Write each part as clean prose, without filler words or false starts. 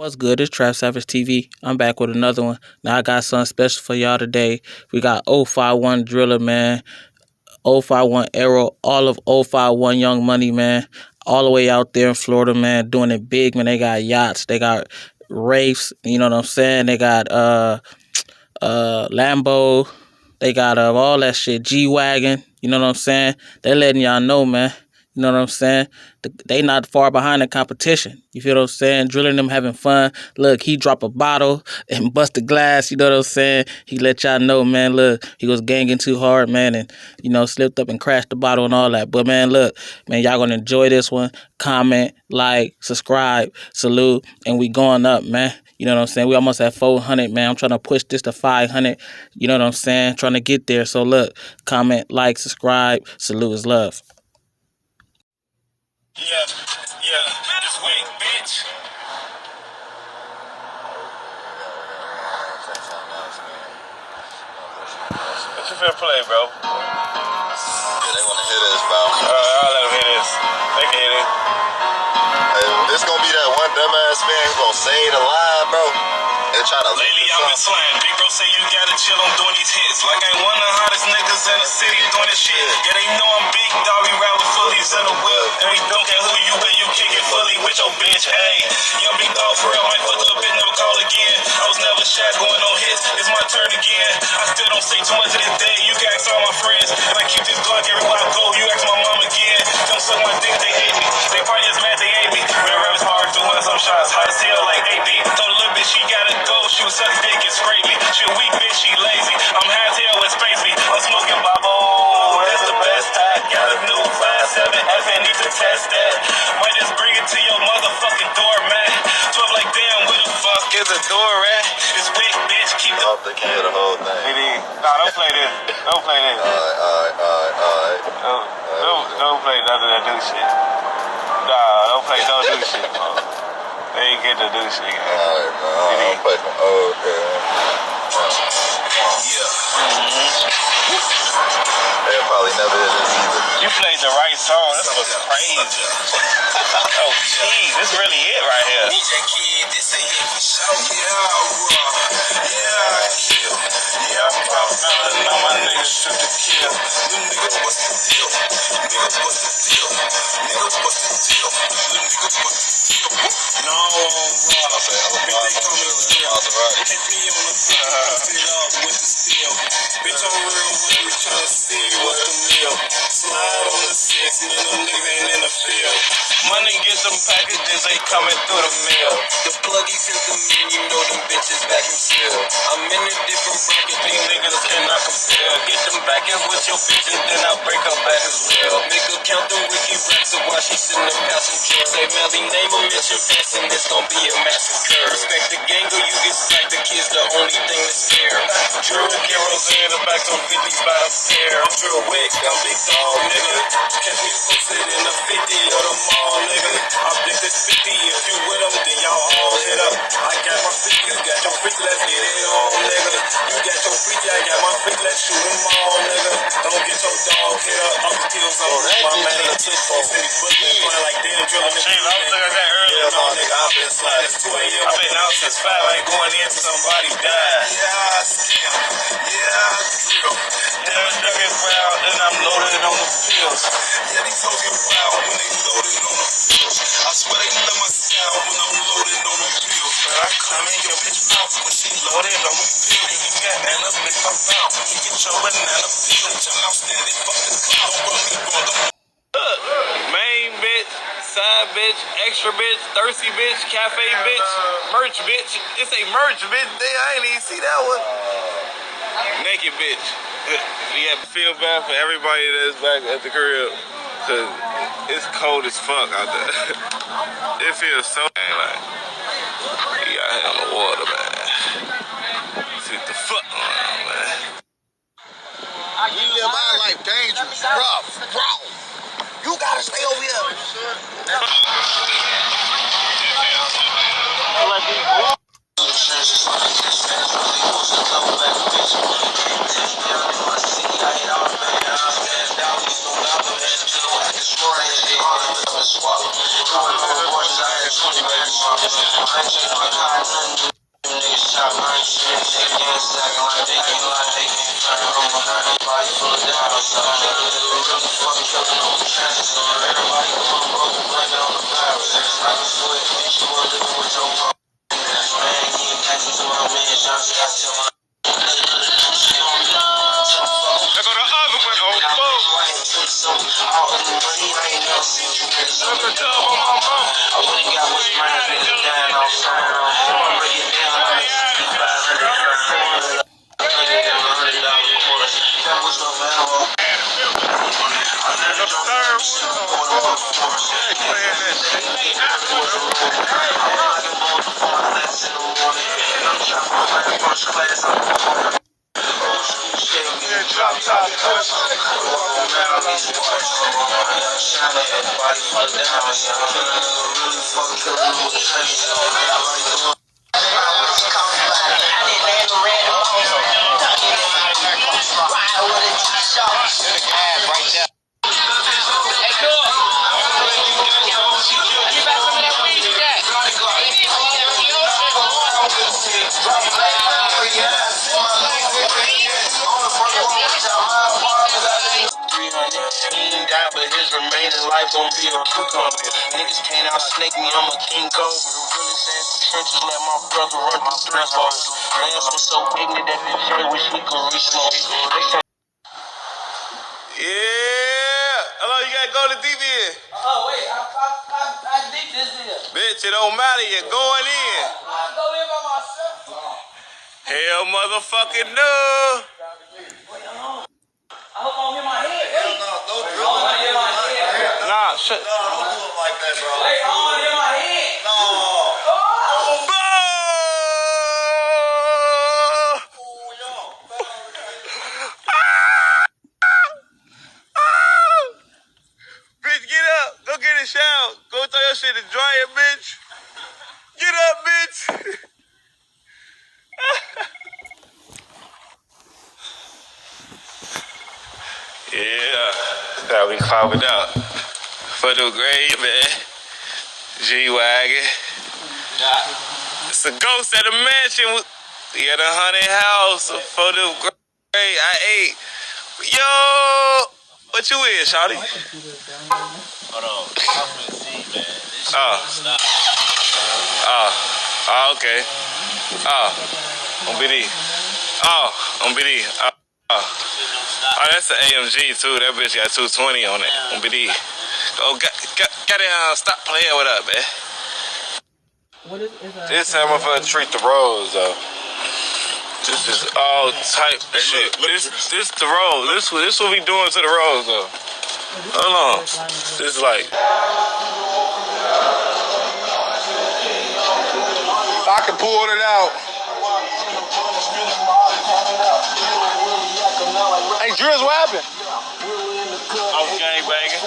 What's good? It's Trap Savage TV. I'm back with another one. Now I got something special for y'all today. We got 051 Drilla, man. 051 Arrow, all of 051 Young Money, man. All the way out there in Florida, man, doing it big, man. They got yachts, they got Wraiths, you know what I'm saying? They got Lambo, they got all that shit, G-Wagon, you know what I'm saying? They're letting y'all know, man. You know what I'm saying? They not far behind the competition. You feel what I'm saying? Drilling them having fun. Look, he drop a bottle and bust a glass. You know what I'm saying? He let y'all know, man. Look, he was ganging too hard, man, and slipped up and crashed the bottle and all that. But man, look, man, y'all gonna enjoy this one. Comment, like, subscribe, salute, and we going up, man. You know what I'm saying? We almost at 400, man. I'm trying to push this to 500. You know what I'm saying? Trying to get there. So look, comment, like, subscribe, salute is love. Yeah, this week, bitch. What you finna play, bro? Yeah, they wanna hear this, bro. I'll let them hear this. They can hear it. Hey, this gonna be that one dumbass man who gonna say the lie, bro. And try to lately I've been slaying. Big bro say you gotta chill, I'm doing these hits. Like I ain't one of the hottest niggas in the city doing this shit. Yeah, they know I'm big dog, we ride with fullies in the whip. And we don't care who you, but you kick it fully with your bitch. Ayy, young big dog for real, might fuck up a bitch, never call again. I was never shy going on hits, it's my turn again. I still don't say too much of this day, you can ask all my friends. And I keep this Glock everywhere I go, you ask my mom again. Come suck my dick, they hate me. They probably just mad they hate me. Whenever it's hard doing some shots, hot as hell like AP. Told a little bitch she gotta go, she was suck dick and scrape me. She a weak bitch, she lazy. I'm high as hell with space me. I'm smoking bubble, that's the best pack. Got a new 5-7 F and need to test that. Might just bring it to your motherfucking door, man. 12 like damn, where the fuck is a door at? This weak bitch keep the. I think you hear the whole thing. Nah, don't play this. Don't play this. Alright. Don't play none of that new shit. Nah, don't play no new shit, bro. They ain't get to do shit. Alright, man. I'll play some old shit. They'll probably never hear this either. You played the right song. This was crazy. Oh, gee, this really it right here. DJ Kid, this a hit for sure. Yeah, I'm poppin' out and all my niggas shoot to kill. Them niggas what's the deal? Niggas what's the deal? Niggas what's the deal? Them niggas what's the deal? No, bitch, they call me still. Hit me on the floor, fit up with the steel. Bitch, I'm real with me, tryna see what's the meal. Slide on the six, and them niggas ain't in the field. Money get them packages, they coming through the mail. The pluggy sent them in, you know them bitches back and still. I'm in a different bracket, these niggas cannot compare. Get them back in with your bitch, and then I'll break her back as well. Make her count them Ricky racks of while she sitting in passenger. Say, Melly, name a mention fast, and this gon' be a massacre. Respect the gang, or you get smacked, the kids the only thing to spare. Drill heroes in the back of 50s by a pair. I'm Drill Wick, I'm big dog, nigga. Catch me posted in the 50 or the mall, nigga. I think it's 50, if you with them, then y'all all hit up. I got my 50, you got your freak, let's get it on, nigga. You got your freak, I got my freak, let's shoot them all, nigga. Don't get your dog hit up, I'm the kills on my man, I took face in these buttons, flying like damn drilling. I was looking at that earlier. No, nigga, I've been sliding, it's 2 a.m. I've been out since 5, I ain't going in till somebody died. Yeah, still, yeah, drill. Damn, niggas wild, and I'm loaded on the pills. Yeah, these hoes get wild when they loaded on the pills. I swear they love my sound when I'm loaded on the pills. But I come and get a bitch mouth when she loaded on the pills. You got man, let's make my mouth. You get your banana peel. Jump out, stand it, fuck the cloud. Look, main bitch, side bitch, extra bitch, thirsty bitch, cafe bitch, merch bitch. It's a merch bitch. Damn, I ain't even see that one. Naked bitch. Yeah, feel bad for everybody that's back at the crib, cause it's cold as fuck out there. It feels so like you out here on the water, man. See what the fuck going on, man. We live our life dangerous, rough, raw. You gotta stay over here. Niggas shot my shit, niggas acting like they can't lie, they can't turn on my body full of dollars. So really fuck killing on the trenches. Everybody going broke, blame it on the virus. I can swear, bitch, you were living with your mom. Man, he ain't catching to my man, Johnson got to my. There go the other one, oh, fuck. All of the money, I ain't never seen you niggas on the Dub on my mama. I wouldn't got much money, nigga, down outside. I'ma break it down, I'ma $500. That was no forever. Drop top push. Right there. But his remaining life gon' be a cucumber. Niggas can't outsnake me, I'm a king cobra. The realest ass the trenches, let my brother run my three balls. Lance was so ignorant that the J wish he could re-smoke. Yeah. Hello, you gotta go to DBN. Oh, wait, I did this here. Bitch, it don't matter, you're going in. I go in by myself. Hell motherfucking no. I hope I don't hit my head. Wait. Don't I don't want to hit my head. Nah, shut. No, don't do it like that, bro. Wait, I don't want to hit my head. No. Oh! Bitch, get up. Go get a shower. Go throw your shit in the dryer, bitch. Get up, bitch. Yeah, that's how we carve it out. For the grave, man. G-Wagon. It's a ghost at the mansion. We at a haunted house for the grave. I ate. Yo, what you is, shawty? Hold on. I'm gonna see, man. This shit Oh. stop. Oh, okay. Oh, on BD. Oh, on BD. Oh, that's an AMG too. That bitch got 220 on it. On BD. Oh, got it. Stop playing with us, man. What is This time I'm gonna treat the roads though. This is all type of shit. This the road. This what we doing to the roads though. Hold on. This is like. I can pull it out. Hey, Drills, what happened? I was gangbanging.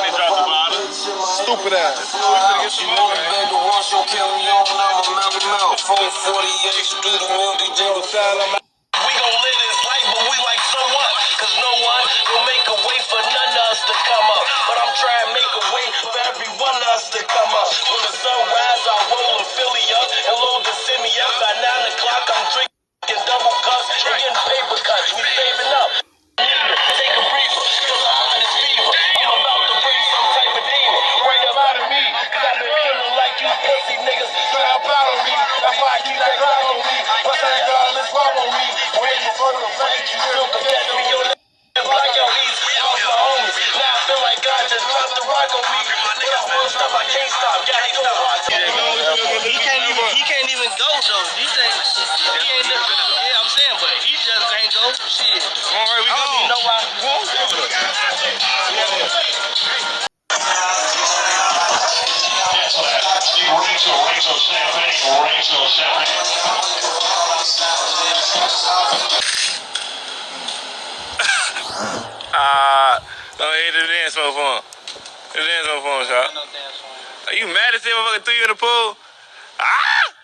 And dropped the bottle. Stupid ass. You wanna beg the wash, you'll kill me on, I'm a mellow mouth. 448, do the milky jingle salad. We gon' live this life, but we like, so what? Cause no one will make a way for none of us to come up. But I'm trying to make a way for every one of us to come up. When the sun rises, I roll a Philly up and load the semi up. By 9 o'clock, I'm drinking double cups and getting paper cuts. We saving up. Take a breather, cause I'm on this fever. I'm about to bring some type of demon right up out of me. Cause I've been feeling like you pussy niggas trying to follow me. That's why I keep that Glock on me. But thank God this love on me. Waiting for the fight, you still can catch me on that black out east. Lost my homies. Now I feel like God just dropped the rock on me. But I won't stop, I can't stop. Yeah, I go hard. He can't even go though. He ain't yeah, I'm saying, but he just can't go. Shit. Alright, we go. You know why? Don't hit the dance move for him. The dance move for him, shot. Are you mad at him? Motherfucker threw you in the pool? Ah!